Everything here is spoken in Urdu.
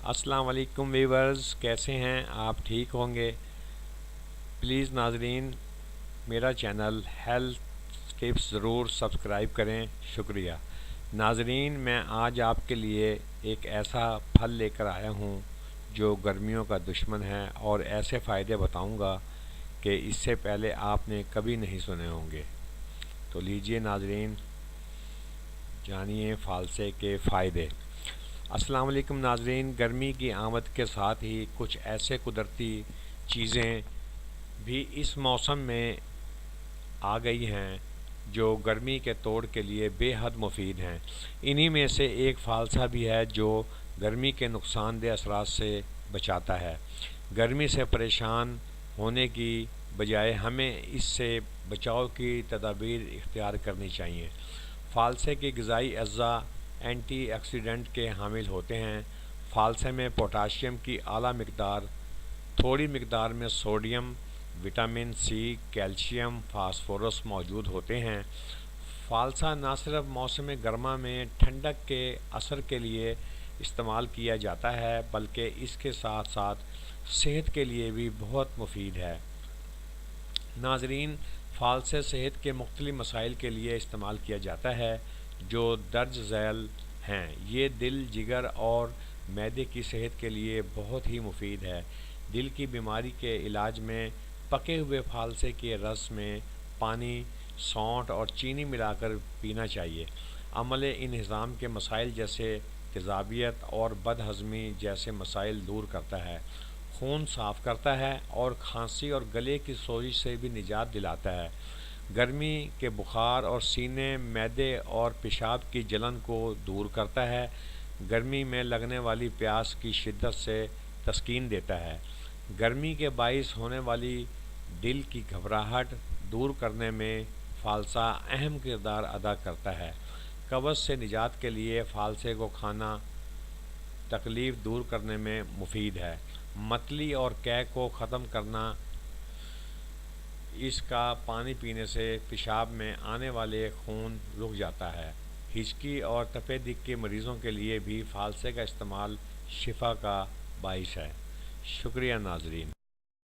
السلام علیکم ویورز، کیسے ہیں آپ؟ ٹھیک ہوں گے؟ پلیز ناظرین، میرا چینل ہیلتھ ٹپس ضرور سبسکرائب کریں، شکریہ۔ ناظرین، میں آج آپ کے لیے ایک ایسا پھل لے کر آیا ہوں جو گرمیوں کا دشمن ہے، اور ایسے فائدے بتاؤں گا کہ اس سے پہلے آپ نے کبھی نہیں سنے ہوں گے۔ تو لیجئے ناظرین، جانیے فالسے کے فائدے۔ السلام علیکم ناظرین، گرمی کی آمد کے ساتھ ہی کچھ ایسے قدرتی چیزیں بھی اس موسم میں آ گئی ہیں جو گرمی کے توڑ کے لیے بے حد مفید ہیں۔ انہی میں سے ایک فالسا بھی ہے جو گرمی کے نقصان دہ اثرات سے بچاتا ہے۔ گرمی سے پریشان ہونے کی بجائے ہمیں اس سے بچاؤ کی تدابیر اختیار کرنی چاہیے۔ فالسے کے غذائی اجزاء اینٹی آکسیڈنٹ کے حامل ہوتے ہیں۔ فالسے میں پوٹاشیم کی اعلیٰ مقدار، تھوڑی مقدار میں sodium, vitamin C, calcium, phosphorus موجود ہوتے ہیں۔ فالسا نہ صرف موسم گرما میں ٹھنڈک کے اثر کے لیے استعمال کیا جاتا ہے بلکہ اس کے ساتھ ساتھ صحت کے لیے بھی بہت مفید ہے۔ ناظرین، فالسے صحت کے مختلف مسائل کے لیے استعمال کیا جاتا ہے جو درج ذیل ہیں۔ یہ دل، جگر اور معدے کی صحت کے لیے بہت ہی مفید ہے۔ دل کی بیماری کے علاج میں پکے ہوئے فالسے کے رس میں پانی، سونٹھ اور چینی ملا کر پینا چاہیے۔ عمل انہضام کے مسائل جیسے تیزابیت اور بد ہضمی جیسے مسائل دور کرتا ہے۔ خون صاف کرتا ہے اور کھانسی اور گلے کی سوزش سے بھی نجات دلاتا ہے۔ گرمی کے بخار اور سینے، معدے اور پیشاب کی جلن کو دور کرتا ہے۔ گرمی میں لگنے والی پیاس کی شدت سے تسکین دیتا ہے۔ گرمی کے باعث ہونے والی دل کی گھبراہٹ دور کرنے میں فالسا اہم کردار ادا کرتا ہے۔ قبض سے نجات کے لیے فالسے کو کھانا تکلیف دور کرنے میں مفید ہے۔ متلی اور قے کو ختم کرنا، اس کا پانی پینے سے پیشاب میں آنے والے خون رک جاتا ہے۔ ہچکی اور تپِ دق کے مریضوں کے لیے بھی فالسے کا استعمال شفا کا باعث ہے۔ شکریہ ناظرین۔